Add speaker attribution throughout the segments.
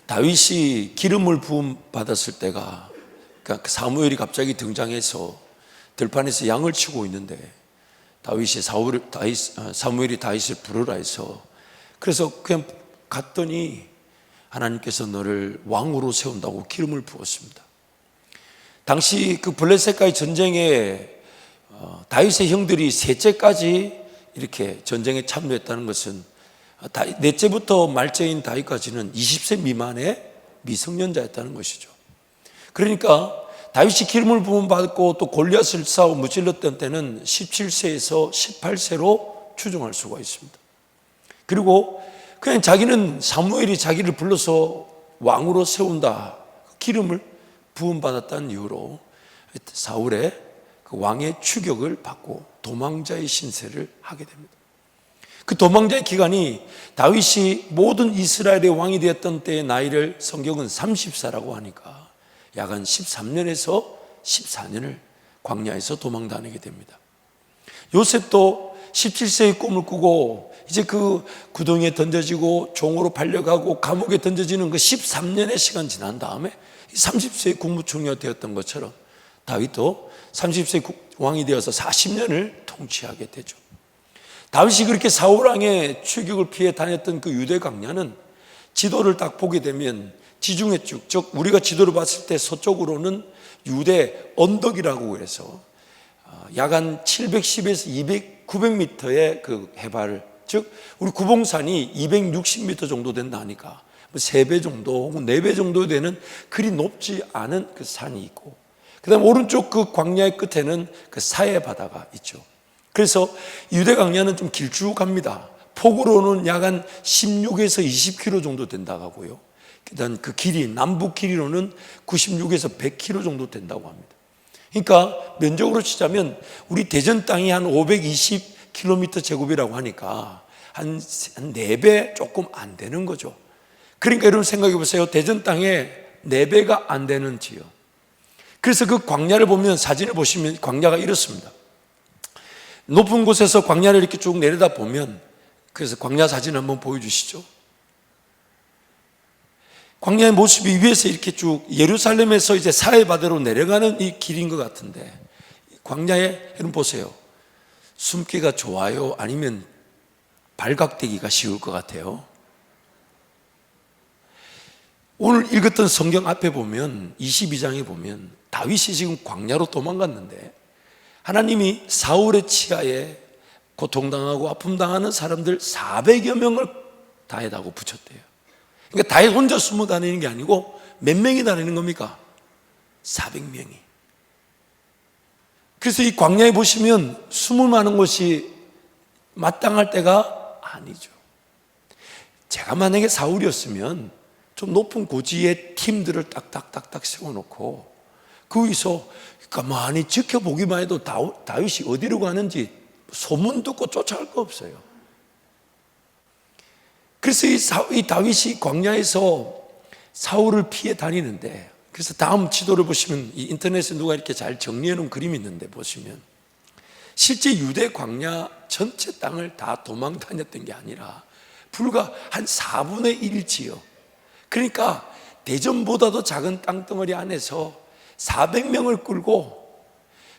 Speaker 1: 다윗이 기름을 부음 받았을 때가, 그러니까 사무엘이 갑자기 등장해서 들판에서 양을 치고 있는데 사무엘이 다윗을 부르라 해서, 그래서 그냥 갔더니 하나님께서 너를 왕으로 세운다고 기름을 부었습니다. 당시 그 블레셋과의 전쟁에 다윗의 형들이 셋째까지 이렇게 전쟁에 참여했다는 것은, 넷째부터 말째인 다윗까지는 20세 미만의 미성년자였다는 것이죠. 그러니까 다윗이 기름을 부음 받고 또 골리앗을 싸워 무찔렀던 때는 17세에서 18세로 추정할 수가 있습니다. 그리고 그냥 자기는 사무엘이 자기를 불러서 왕으로 세운다, 기름을 부음 받았다는 이유로 사울의 그 왕의 추격을 받고 도망자의 신세를 하게 됩니다. 그 도망자의 기간이 다윗이 모든 이스라엘의 왕이 되었던 때의 나이를 성경은 30세라고 하니까 약 한 13년에서 14년을 광야에서 도망 다니게 됩니다. 요셉도 17세의 꿈을 꾸고 이제 그 구덩이에 던져지고 종으로 팔려가고 감옥에 던져지는 그 13년의 시간 지난 다음에 30세의 국무총리가 되었던 것처럼 다윗도 30세 왕이 되어서 40년을 통치하게 되죠. 다윗이 그렇게 사울왕의 추격을 피해 다녔던 그 유대 광야는 지도를 딱 보게 되면 지중해 쪽, 즉 우리가 지도를 봤을 때 서쪽으로는 유대 언덕이라고 해서 약 한 710에서 900m의 그 해발, 즉 우리 구봉산이 260m 정도 된다 하니까 3배 정도 혹은 4배 정도 되는 그리 높지 않은 그 산이 있고, 그 다음 오른쪽 그 광야의 끝에는 그 사해 바다가 있죠. 그래서 유대 광야는 좀 길쭉합니다. 폭으로는 약 한 16에서 20km 정도 된다고 하고요. 그다음 그 길이, 남북 길이로는 96에서 100km 정도 된다고 합니다. 그러니까 면적으로 치자면 우리 대전 땅이 한 520km 제곱이라고 하니까 한 4배 조금 안 되는 거죠. 그러니까 여러분 생각해 보세요. 대전 땅에 4배가 안 되는 지역. 그래서 그 광야를 보면, 사진을 보시면 광야가 이렇습니다. 높은 곳에서 광야를 이렇게 쭉 내려다 보면, 그래서 광야 사진 한번 보여주시죠. 광야의 모습이 위에서 이렇게 쭉 예루살렘에서 이제 사해바다로 내려가는 이 길인 것 같은데, 광야에 여러분 보세요. 숨기가 좋아요? 아니면 발각되기가 쉬울 것 같아요? 오늘 읽었던 성경 앞에 보면 22장에 보면 다윗이 지금 광야로 도망갔는데 하나님이 사울의 치하에 고통당하고 아픔당하는 사람들 400여 명을 다윗하고 붙였대요. 그러니까 다윗 혼자 숨어 다니는 게 아니고 몇 명이 다니는 겁니까? 400명이. 그래서 이 광야에 보시면 숨을 만한 곳이 마땅할 때가 아니죠. 제가 만약에 사울이었으면 좀 높은 고지에 팀들을 딱딱딱딱 세워놓고 거기서 가만히 지켜보기만 해도 다윗이 어디로 가는지 소문 듣고 쫓아갈 거 없어요. 그래서 이 다윗이 광야에서 사울을 피해 다니는데, 그래서 다음 지도를 보시면 이 인터넷에 누가 이렇게 잘 정리해 놓은 그림이 있는데 보시면 실제 유대 광야 전체 땅을 다 도망 다녔던 게 아니라 불과 한 4분의 1 지역, 그러니까 대전보다도 작은 땅덩어리 안에서 400명을 끌고,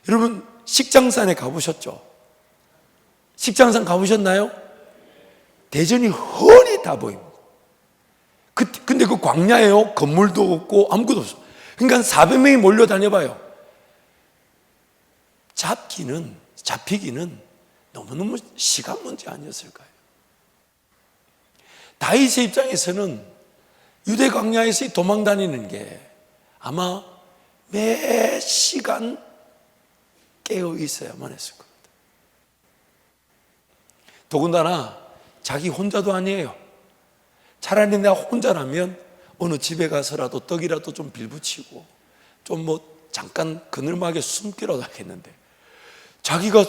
Speaker 1: 여러분 식장산에 가보셨죠? 식장산 가보셨나요? 대전이 훤히 다 보입니다. 근데 그 광야에요, 건물도 없고 아무것도 없어. 그러니까 400명이 몰려 다녀봐요. 잡히기는 너무너무 시간 문제 아니었을까요? 다윗의 입장에서는 유대 광야에서 도망 다니는 게 아마 매 시간 깨어 있어야만 했을 겁니다. 더군다나 자기 혼자도 아니에요. 차라리 내가 혼자라면 어느 집에 가서라도 떡이라도 좀 빌붙이고 좀 잠깐 그늘막에 숨기라도 하겠는데, 자기가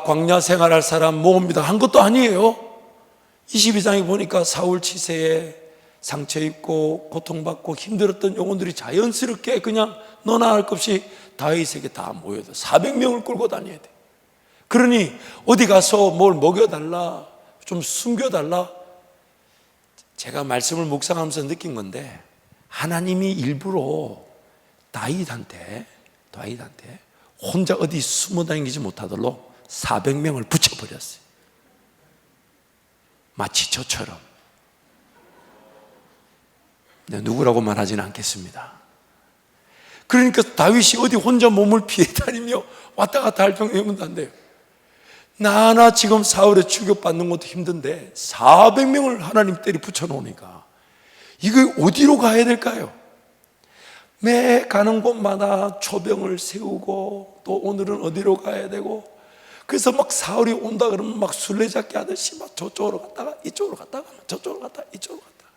Speaker 1: 광야 생활할 사람 모읍니다 한 것도 아니에요. 22장에 보니까 사울 치세에 상처 입고 고통받고 힘들었던 영혼들이 자연스럽게 그냥 너나 할 것 없이 다윗에게 다 모여서 400명을 끌고 다녀야 돼. 그러니 어디 가서 뭘 먹여달라, 좀 숨겨달라, 제가 말씀을 묵상하면서 느낀 건데, 하나님이 일부러 다윗한테 혼자 어디 숨어 다니지 못하도록 400명을 붙여버렸어요. 마치 저처럼. 누구라고 말하지는 않겠습니다. 그러니까 다윗이 어디 혼자 몸을 피해 다니며 왔다 갔다 할 정도면 안 돼요. 나나 지금 사울에 추격받는 것도 힘든데 400명을 하나님 때리 붙여놓으니까 이거 어디로 가야 될까요? 매 가는 곳마다 초병을 세우고 또 오늘은 어디로 가야 되고, 그래서 막 사울이 온다 그러면 막 술래잡기 하듯이 막 저쪽으로 갔다가 이쪽으로 갔다가 저쪽으로 갔다가 이쪽으로 갔다가.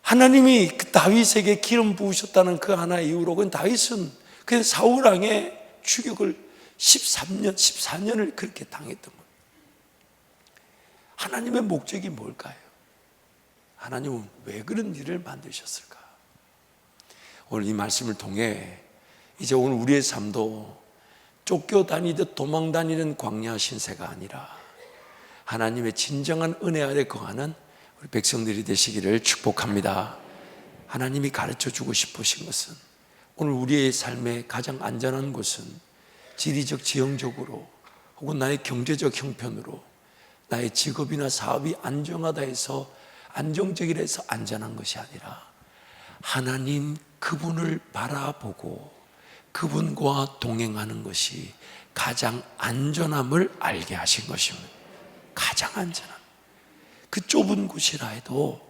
Speaker 1: 하나님이 그 다윗에게 기름 부으셨다는 그 하나의 이유로, 그건 다윗은 그냥 사울 왕의 추격을 14년을 그렇게 당했던 거예요. 하나님의 목적이 뭘까요? 하나님은 왜 그런 일을 만드셨을까? 오늘 이 말씀을 통해 이제 오늘 우리의 삶도 쫓겨다니듯 도망다니는 광야 신세가 아니라 하나님의 진정한 은혜 아래 거하는 우리 백성들이 되시기를 축복합니다. 하나님이 가르쳐주고 싶으신 것은, 오늘 우리의 삶의 가장 안전한 곳은 지리적 지형적으로 혹은 나의 경제적 형편으로 나의 직업이나 사업이 안정하다 해서 안정적이라 해서 안전한 것이 아니라 하나님 그분을 바라보고 그분과 동행하는 것이 가장 안전함을 알게 하신 것입니다. 가장 안전함. 그 좁은 곳이라 해도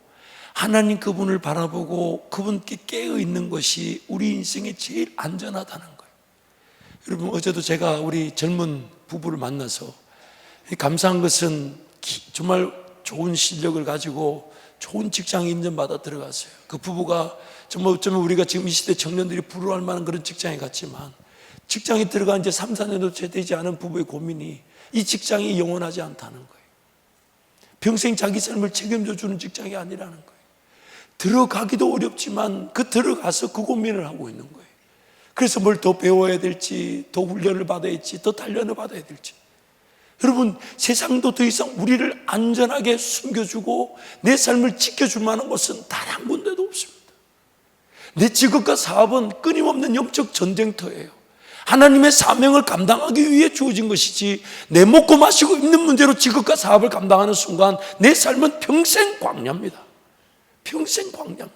Speaker 1: 하나님 그분을 바라보고 그분께 깨어 있는 것이 우리 인생에 제일 안전하다는 거예요. 여러분, 어제도 제가 우리 젊은 부부를 만나서 감사한 것은 정말 좋은 실력을 가지고 좋은 직장에 인정받아 들어갔어요. 그 부부가 정말 어쩌면 우리가 지금 이 시대 청년들이 부러워할 만한 그런 직장에 갔지만, 직장에 들어간 지 3, 4년도 채 되지 않은 부부의 고민이 이 직장이 영원하지 않다는 거예요. 평생 자기 삶을 책임져 주는 직장이 아니라는 거예요. 들어가기도 어렵지만 그 들어가서 그 고민을 하고 있는 거예요. 그래서 뭘 더 배워야 될지, 더 훈련을 받아야 할지, 더 단련을 받아야 될지. 여러분, 세상도 더 이상 우리를 안전하게 숨겨주고 내 삶을 지켜줄 만한 곳은 단 한 군데도 없습니다. 내 직업과 사업은 끊임없는 영적 전쟁터예요. 하나님의 사명을 감당하기 위해 주어진 것이지, 내 먹고 마시고 입는 문제로 직업과 사업을 감당하는 순간 내 삶은 평생 광야입니다. 평생 광야입니다.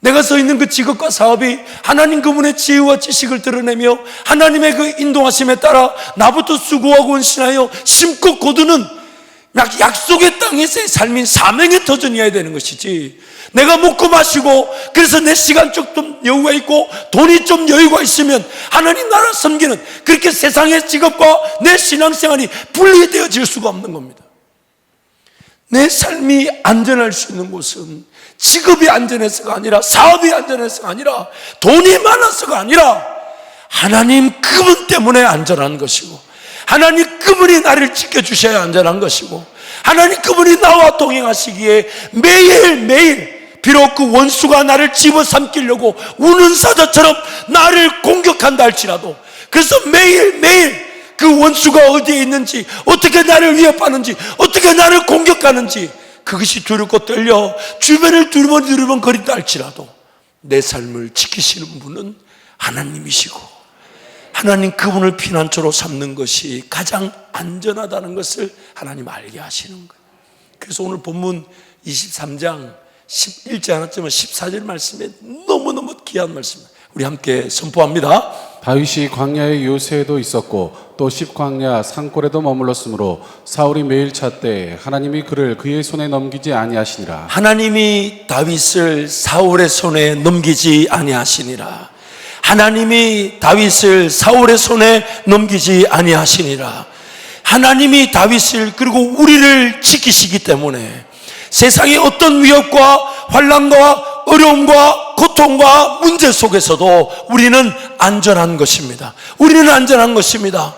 Speaker 1: 내가 서 있는 그 직업과 사업이 하나님 그분의 지혜와 지식을 드러내며 하나님의 그 인도하심에 따라 나부터 수고하고 헌신하여 심고 거두는 약속의 땅에서의 삶인 사명의 터전이어야 되는 것이지, 내가 먹고 마시고 그래서 내 시간 좀 여유가 있고 돈이 좀 여유가 있으면 하나님 나라 섬기는, 그렇게 세상의 직업과 내 신앙생활이 분리되어질 수가 없는 겁니다. 내 삶이 안전할 수 있는 곳은 직업이 안전해서가 아니라, 사업이 안전해서가 아니라, 돈이 많아서가 아니라 하나님 그분 때문에 안전한 것이고, 하나님 그분이 나를 지켜주셔야 안전한 것이고, 하나님 그분이 나와 동행하시기에 매일매일 비록 그 원수가 나를 집어삼키려고 우는 사자처럼 나를 공격한다 할지라도, 그래서 매일매일 그 원수가 어디에 있는지, 어떻게 나를 위협하는지, 어떻게 나를 공격하는지 그것이 두렵고 떨려 주변을 두리번 거린다 할지라도 내 삶을 지키시는 분은 하나님이시고, 하나님 그분을 피난처로 삼는 것이 가장 안전하다는 것을 하나님 알게 하시는 거예요. 그래서 오늘 본문 23장 11절 하나쯤은 14절 말씀에 너무너무 귀한 말씀입니다. 우리 함께 선포합니다.
Speaker 2: 다윗이 광야의 요새에도 있었고 또 십광야 산골에도 머물렀으므로 사울이 매일 찾되 하나님이 그를 그의 손에 넘기지 아니하시니라.
Speaker 1: 하나님이 다윗을 사울의 손에 넘기지 아니하시니라. 하나님이 다윗을 사울의 손에 넘기지 아니하시니라. 하나님이 다윗을, 그리고 우리를 지키시기 때문에 세상의 어떤 위협과 환난과 어려움과 고통과 문제 속에서도 우리는 안전한 것입니다. 우리는 안전한 것입니다.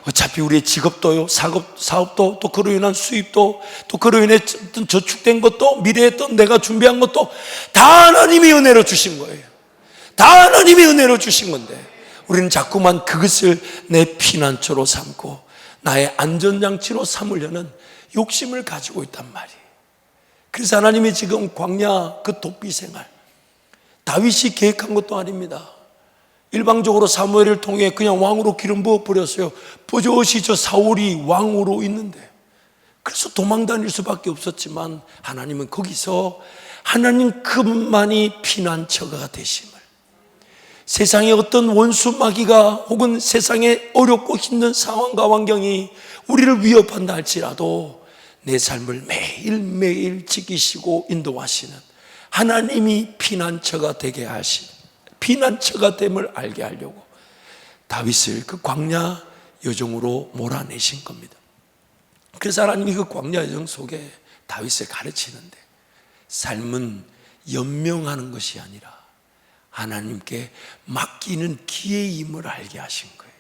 Speaker 1: 어차피 우리의 직업도요, 사업도, 또 그로 인한 수입도, 또 그로 인해 저축된 것도, 미래에 또 내가 준비한 것도 다 하나님이 은혜로 주신 거예요. 다 하나님이 은혜로 주신 건데, 우리는 자꾸만 그것을 내 피난처로 삼고 나의 안전장치로 삼으려는 욕심을 가지고 있단 말이에요. 그래서 하나님이 지금 광야 그 독비 생활, 다윗이 계획한 것도 아닙니다. 일방적으로 사무엘을 통해 그냥 왕으로 기름 부어 버렸어요. 버젓이 저 사울이 왕으로 있는데, 그래서 도망 다닐 수밖에 없었지만 하나님은 거기서 하나님 그분만이 피난처가 되심을, 세상의 어떤 원수 마귀가 혹은 세상의 어렵고 힘든 상황과 환경이 우리를 위협한다 할지라도 내 삶을 매일매일 지키시고 인도하시는 하나님이 피난처가 되게 하신, 피난처가 됨을 알게 하려고 다윗을 그 광야 여정으로 몰아내신 겁니다. 그래서 하나님이 그 광야 여정 속에 다윗을 가르치는데, 삶은 연명하는 것이 아니라 하나님께 맡기는 기회임을 알게 하신 거예요.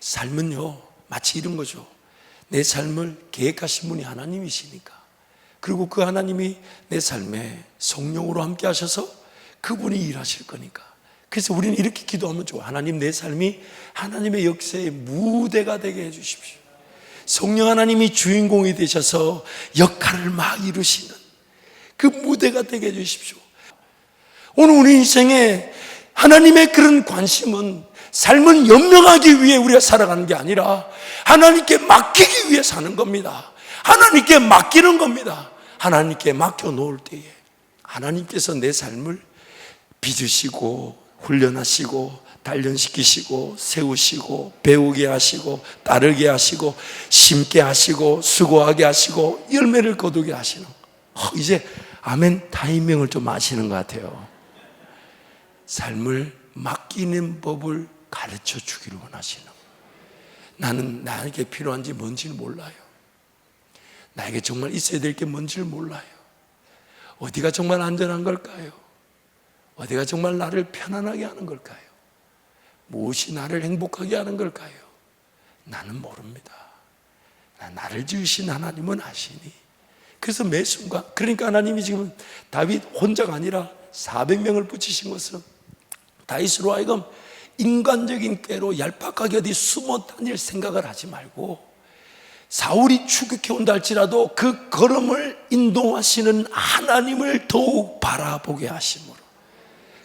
Speaker 1: 삶은요, 마치 이런 거죠. 내 삶을 계획하신 분이 하나님이시니까, 그리고 그 하나님이 내 삶에 성령으로 함께 하셔서 그분이 일하실 거니까, 그래서 우리는 이렇게 기도하면 좋아. 하나님, 내 삶이 하나님의 역사의 무대가 되게 해주십시오. 성령 하나님이 주인공이 되셔서 역할을 막 이루시는 그 무대가 되게 해주십시오. 오늘 우리 인생에 하나님의 그런 관심은 삶을 연명하기 위해 우리가 살아가는 게 아니라 하나님께 맡기기 위해 사는 겁니다. 하나님께 맡기는 겁니다. 하나님께 맡겨 놓을 때에 하나님께서 내 삶을 빚으시고 훈련하시고 단련시키시고 세우시고 배우게 하시고 따르게 하시고 심게 하시고 수고하게 하시고 열매를 거두게 하시는, 이제 아멘 타이밍을 좀 아시는 것 같아요. 삶을 맡기는 법을 가르쳐 주기를 원하시는, 나는 나에게 필요한지 뭔지를 몰라요. 나에게 정말 있어야 될 게 뭔지를 몰라요. 어디가 정말 안전한 걸까요? 어디가 정말 나를 편안하게 하는 걸까요? 무엇이 나를 행복하게 하는 걸까요? 나는 모릅니다. 나를 지으신 하나님은 아시니. 그래서 매 순간, 그러니까 하나님이 지금 다윗 혼자가 아니라 400명을 붙이신 것은 다윗으로 하여금 인간적인 꾀로 얄팍하게 어디 숨어 다닐 생각을 하지 말고, 사울이 추격해 온다 할지라도 그 걸음을 인도하시는 하나님을 더욱 바라보게 하심으로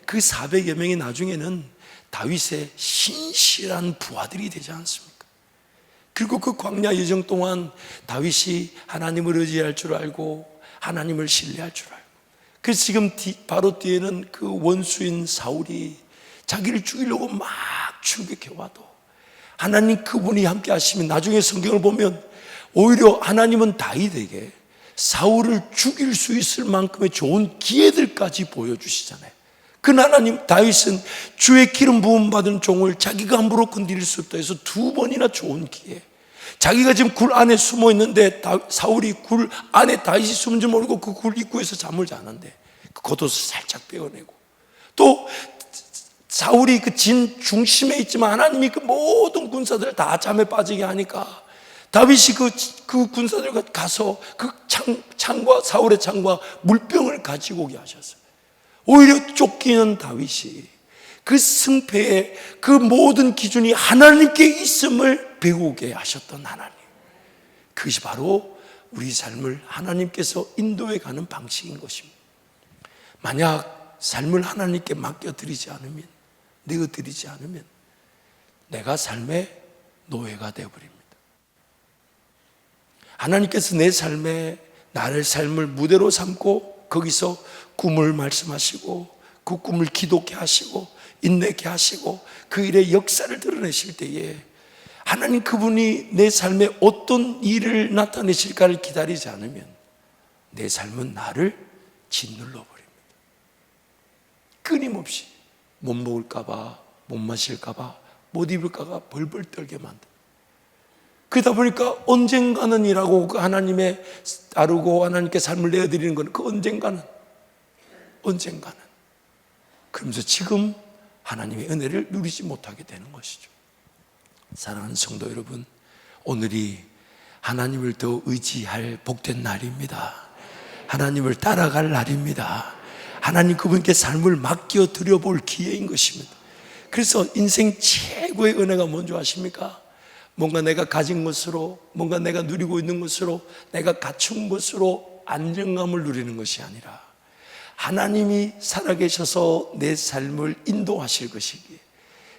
Speaker 1: 그 400여 명이 나중에는 다윗의 신실한 부하들이 되지 않습니까? 그리고 그 광야 여정 동안 다윗이 하나님을 의지할 줄 알고 하나님을 신뢰할 줄 알고, 그래서 지금 바로 뒤에는 그 원수인 사울이 자기를 죽이려고 막 추격해 와도 하나님 그분이 함께 하시면, 나중에 성경을 보면 오히려 하나님은 다윗에게 사울을 죽일 수 있을 만큼의 좋은 기회들까지 보여주시잖아요. 그 하나님, 다윗은 주의 기름 부음 받은 종을 자기가 함부로 건드릴 수 없다 해서 2번이나 좋은 기회, 자기가 지금 굴 안에 숨어 있는데 사울이 굴 안에 다윗이 숨은 줄 모르고 그 굴 입구에서 잠을 자는데 그 겉옷을 살짝 빼어내고, 또 사울이 그 진 중심에 있지만 하나님이 그 모든 군사들을 다 잠에 빠지게 하니까 다윗이 그 군사들과 가서 그 창과 사울의 창과 물병을 가지고 오게 하셨어요. 오히려 쫓기는 다윗이 그 승패의 그 모든 기준이 하나님께 있음을 배우게 하셨던 하나님, 그것이 바로 우리 삶을 하나님께서 인도해 가는 방식인 것입니다. 만약 삶을 하나님께 맡겨드리지 않으면, 내어드리지 않으면 내가 삶의 노예가 되어버립니다. 하나님께서 내 삶에 나를 삶을 무대로 삼고 거기서 꿈을 말씀하시고 그 꿈을 기독케 하시고 인내케 하시고 그 일의 역사를 드러내실 때에 하나님 그분이 내 삶에 어떤 일을 나타내실까를 기다리지 않으면 내 삶은 나를 짓눌러 버립니다. 끊임없이 못 먹을까봐, 못 마실까봐, 못 입을까봐 벌벌 떨게 만듭니다. 그러다 보니까 언젠가는 이라고 그 하나님의 따르고 하나님께 삶을 내어드리는 건 그 언젠가는 그러면서 지금 하나님의 은혜를 누리지 못하게 되는 것이죠. 사랑하는 성도 여러분, 오늘이 하나님을 더 의지할 복된 날입니다. 하나님을 따라갈 날입니다. 하나님 그분께 삶을 맡겨 드려볼 기회인 것입니다. 그래서 인생 최고의 은혜가 뭔지 아십니까? 뭔가 내가 가진 것으로, 뭔가 내가 누리고 있는 것으로, 내가 갖춘 것으로 안정감을 누리는 것이 아니라 하나님이 살아계셔서 내 삶을 인도하실 것이기에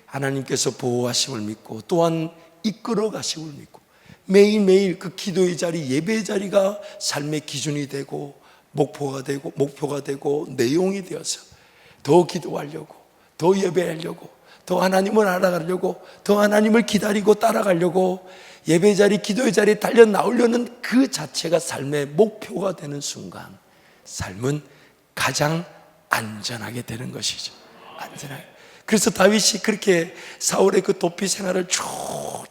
Speaker 1: 하나님께서 보호하심을 믿고 또한 이끌어 가심을 믿고 매일매일 그 기도의 자리, 예배의 자리가 삶의 기준이 되고 목표가 되고 내용이 되어서 더 기도하려고, 더 예배하려고, 더 하나님을 알아가려고, 더 하나님을 기다리고 따라가려고 예배 자리, 기도의 자리에 달려 나오려는 그 자체가 삶의 목표가 되는 순간 삶은 가장 안전하게 되는 것이죠. 안전하게. 그래서 다윗이 그렇게 사울의 그 도피 생활을 쭉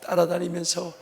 Speaker 1: 따라다니면서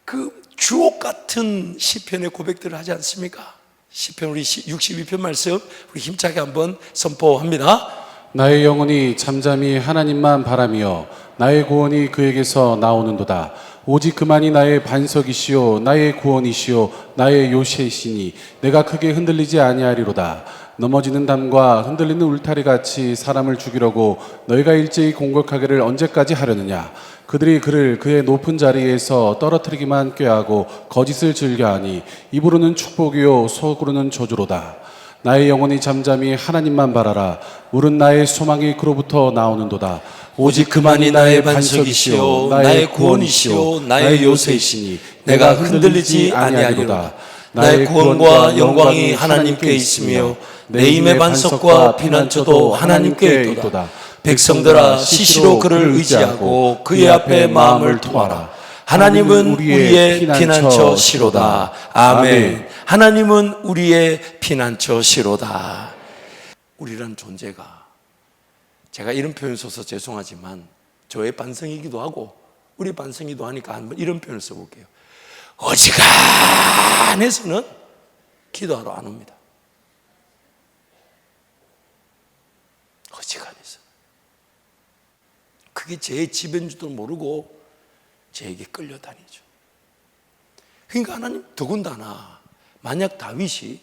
Speaker 1: 그 주옥 같은 시편의 고백들을 하지 않습니까? 시편 우리 62편 말씀 우리 힘차게 한번 선포합니다.
Speaker 2: 나의 영혼이 잠잠히 하나님만 바라며 나의 구원이 그에게서 나오는도다. 오직 그만이 나의 반석이시요 나의 구원이시요 나의 요새이시니 내가 크게 흔들리지 아니하리로다. 넘어지는 담과 흔들리는 울타리 같이 사람을 죽이려고 너희가 일제히 공격하기를 언제까지 하려느냐. 그들이 그를 그의 높은 자리에서 떨어뜨리기만 꾀하고 거짓을 즐겨하니 입으로는 축복이요 속으로는 저주로다. 나의 영혼이 잠잠히 하나님만 바라라. 물은 나의 소망이 그로부터 나오는도다.
Speaker 1: 오직 그만이 나의 반석이시요 나의 구원이시요 나의 요새이시니 내가 흔들리지 아니하리로다. 나의 구원과 영광이 하나님께 있으며 내 힘의 반석과 피난처도 하나님께 있도다. 백성들아 시시로 그를 의지하고 그의 앞에 마음을 토하라. 하나님은 우리의 피난처시로다. 아멘. 하나님은 우리의 피난처시로다. 우리란 존재가, 제가 이런 표현 써서 죄송하지만 저의 반성이기도 하고 우리 반성이기도 하니까 한번 이런 표현을 써볼게요. 어지간해서는 기도하러 안 옵니다. 어지간해서. 그게 제 집인 줄도 모르고 제에게 끌려다니죠. 그러니까 하나님, 더군다나 만약 다윗이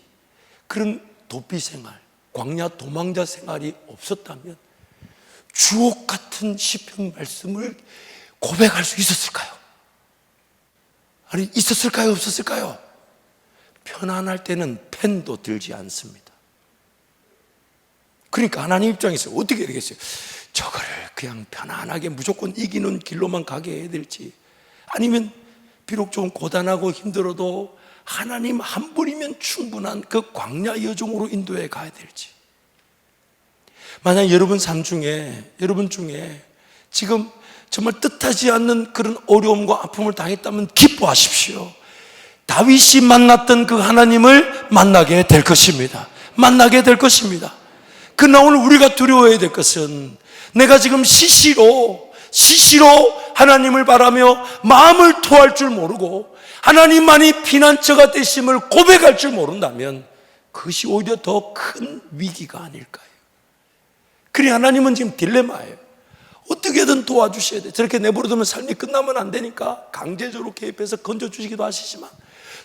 Speaker 1: 그런 도피 생활, 광야 도망자 생활이 없었다면 주옥 같은 시편 말씀을 고백할 수 있었을까요? 아니, 있었을까요? 없었을까요? 편안할 때는 펜도 들지 않습니다. 그러니까 하나님 입장에서 어떻게 되겠어요? 저거를 그냥 편안하게 무조건 이기는 길로만 가게 해야 될지, 아니면 비록 좀 고단하고 힘들어도 하나님 한 분이면 충분한 그 광야 여정으로 인도해 가야 될지. 만약 여러분 삶 중에, 여러분 중에 지금 정말 뜻하지 않는 그런 어려움과 아픔을 당했다면 기뻐하십시오. 다윗이 만났던 그 하나님을 만나게 될 것입니다. 만나게 될 것입니다. 그러나 오늘 우리가 두려워해야 될 것은, 내가 지금 시시로 하나님을 바라며 마음을 토할 줄 모르고 하나님만이 피난처가 되심을 고백할 줄 모른다면 그것이 오히려 더 큰 위기가 아닐까요? 그래, 하나님은 지금 딜레마예요. 어떻게든 도와주셔야 돼. 저렇게 내버려두면 삶이 끝나면 안 되니까 강제적으로 개입해서 건져주시기도 하시지만,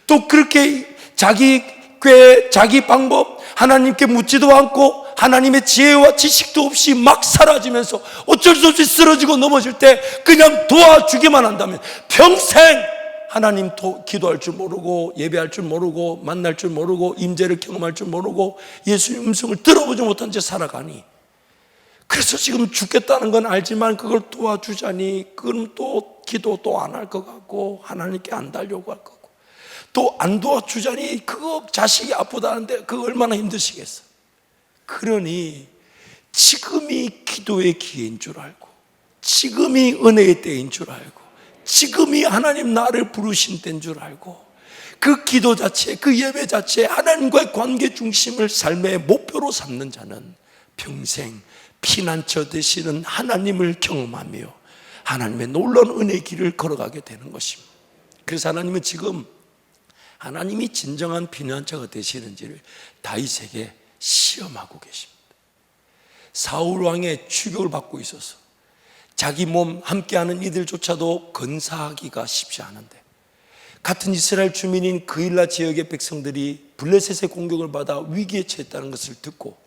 Speaker 1: 또 그렇게 자기 꾀, 자기 방법, 하나님께 묻지도 않고 하나님의 지혜와 지식도 없이 막 사라지면서 어쩔 수 없이 쓰러지고 넘어질 때 그냥 도와주기만 한다면 평생 하나님 기도할 줄 모르고, 예배할 줄 모르고, 만날 줄 모르고, 임재를 경험할 줄 모르고, 예수님 음성을 들어보지 못한 채 살아가니, 그래서 지금 죽겠다는 건 알지만 그걸 도와주자니 그럼 또 기도 또 안 할 것 같고 하나님께 안 달려고 할 거고, 또 안 도와주자니 그거 자식이 아프다는데 그거 얼마나 힘드시겠어. 그러니 지금이 기도의 기회인 줄 알고, 지금이 은혜의 때인 줄 알고, 지금이 하나님 나를 부르신 때인 줄 알고, 그 기도 자체, 그 예배 자체, 하나님과의 관계 중심을 삶의 목표로 삼는 자는 평생 피난처 되시는 하나님을 경험하며 하나님의 놀라운 은혜의 길을 걸어가게 되는 것입니다. 그래서 하나님은 지금 하나님이 진정한 피난처가 되시는지를 다윗에게 시험하고 계십니다. 사울 왕의 추격을 받고 있어서 자기 몸 함께하는 이들조차도 건사하기가 쉽지 않은데, 같은 이스라엘 주민인 그일라 지역의 백성들이 블레셋의 공격을 받아 위기에 처했다는 것을 듣고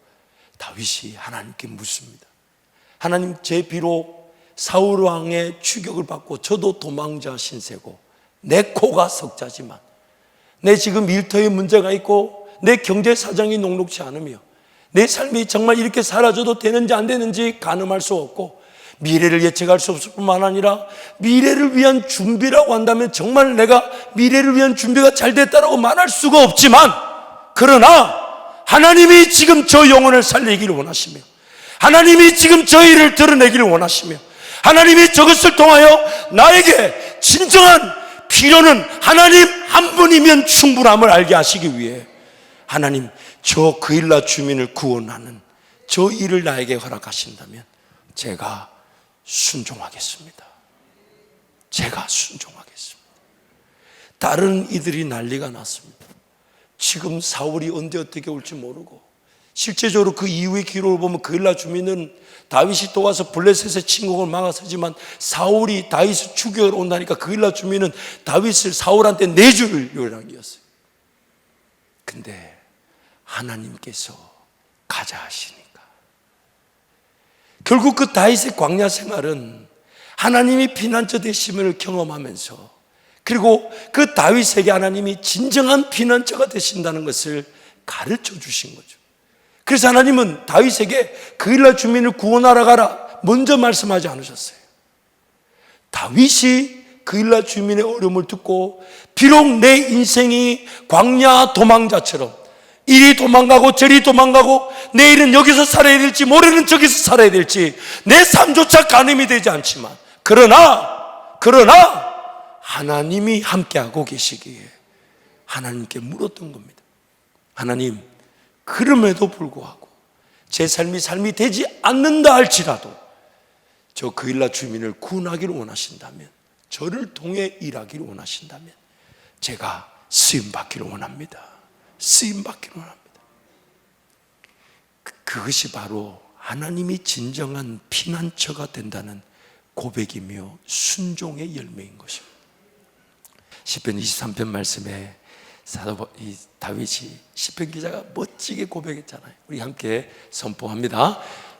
Speaker 1: 다윗이 하나님께 묻습니다. 하나님, 제 비록 사울 왕의 추격을 받고 저도 도망자 신세고 내 코가 석자지만, 내 지금 일터에 문제가 있고 내 경제 사정이 녹록지 않으며 내 삶이 정말 이렇게 살아줘도 되는지 안 되는지 가늠할 수 없고 미래를 예측할 수 없을 뿐만 아니라 미래를 위한 준비라고 한다면 정말 내가 미래를 위한 준비가 잘 됐다라고 말할 수가 없지만, 그러나 하나님이 지금 저 영혼을 살리기를 원하시며 하나님이 지금 저 일을 드러내기를 원하시며 하나님이 저것을 통하여 나에게 진정한 필요는 하나님 한 분이면 충분함을 알게 하시기 위해 하나님 저 그일라 주민을 구원하는 저 일을 나에게 허락하신다면 제가 순종하겠습니다. 제가 순종하겠습니다. 다른 이들이 난리가 났습니다. 지금 사울이 언제 어떻게 올지 모르고, 실제적으로 그 이후의 기록을 보면 그일라 주민은 다윗이 또 와서 블레셋의 침공을 막아서지만 사울이 다윗을 추격을 온다니까 그일라 주민은 다윗을 사울한테 내줄 요량이었어요. 근데 하나님께서 가자 하시니까 결국 그 다윗의 광야 생활은 하나님이 피난처 되심을 경험하면서, 그리고 그 다윗에게 하나님이 진정한 피난처가 되신다는 것을 가르쳐 주신 거죠. 그래서 하나님은 다윗에게 그일라 주민을 구원하러 가라 먼저 말씀하지 않으셨어요. 다윗이 그일라 주민의 어려움을 듣고 비록 내 인생이 광야 도망자처럼 이리 도망가고 저리 도망가고 내일은 여기서 살아야 될지 모레는 저기서 살아야 될지 내 삶조차 가늠이 되지 않지만, 그러나 하나님이 함께하고 계시기에 하나님께 물었던 겁니다. 하나님, 그럼에도 불구하고 제 삶이 되지 않는다 할지라도 저 그일라 주민을 구원하기를 원하신다면, 저를 통해 일하기를 원하신다면 제가 쓰임받기를 원합니다. 쓰임받기를 원합니다. 그것이 바로 하나님이 진정한 피난처가 된다는 고백이며 순종의 열매인 것입니다. 시편 23편 말씀에 다윗이 시편 기자가 멋지게 고백했잖아요. 우리 함께 선포합니다.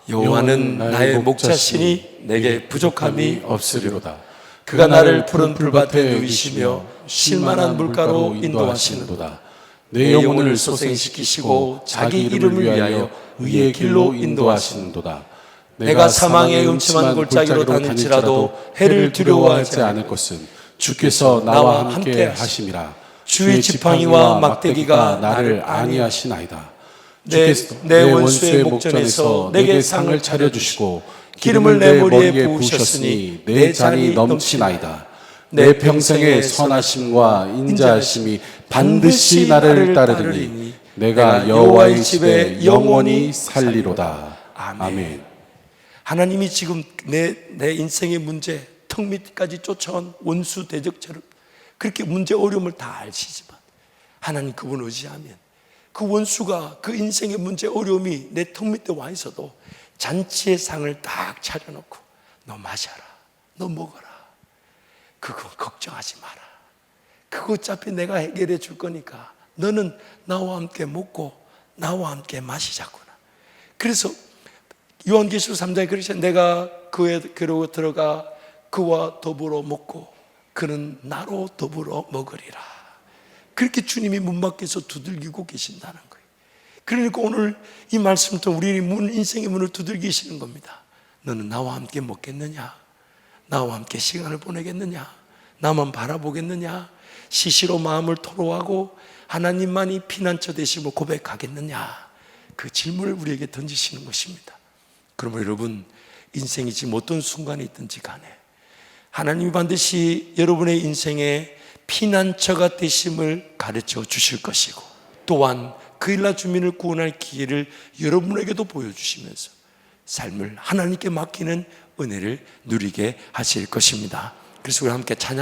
Speaker 1: 여호와는 나의 목자시니 내게 부족함이 없으리로다. 그가 나를 푸른 풀밭에 누이시며 쉴만한 물가로 인도하시는도다.
Speaker 2: 내 영혼을 소생시키시고 자기 이름을 위하여 의의 길로 인도하시는도다. 내가 사망의 음침한 골짜기로 다닐지라도 해를 두려워하지 않을 것은 주께서 나와 함께 하심이라. 주의 지팡이와 막대기가 나를 안위하시나이다. 주께서 내 원수의 목전에서 내게 상을 차려주시고 기름을 내 머리에 부으셨으니 내 잔이 넘치나이다. 내 평생의 선하심과 인자하심이 반드시 나를 따르리니 내가 여호와의 집에 영원히 살리로다. 아멘.
Speaker 1: 하나님이 지금 내 인생의 문제, 턱 밑까지 쫓아온 원수 대적처럼 그렇게 문제 어려움을 다 아시지만 하나님 그분 의지하면 그 원수가 그 인생의 문제 어려움이 내 턱 밑에 와 있어도 잔치의 상을 딱 차려놓고 너 마셔라, 너 먹어라, 그거 걱정하지 마라, 그거 어차피 내가 해결해 줄 거니까 너는 나와 함께 먹고 나와 함께 마시자꾸나. 그래서 요한계시록 3장에 그러셨어요. 내가 그로 들어가 그와 더불어 먹고 그는 나로 더불어 먹으리라. 그렇게 주님이 문 밖에서 두들기고 계신다는 거예요. 그러니까 오늘 이 말씀을 통해 우리 인생의 문을 두들기시는 겁니다. 너는 나와 함께 먹겠느냐? 나와 함께 시간을 보내겠느냐? 나만 바라보겠느냐? 시시로 마음을 토로하고 하나님만이 피난처 되시고 고백하겠느냐? 그 질문을 우리에게 던지시는 것입니다. 그러면 여러분, 인생이 지금 어떤 순간이 있든지 간에 하나님이 반드시 여러분의 인생에 피난처가 되심을 가르쳐 주실 것이고, 또한 그일라 주민을 구원할 기회를 여러분에게도 보여주시면서 삶을 하나님께 맡기는 은혜를 누리게 하실 것입니다. 그래서 우리 함께 찬양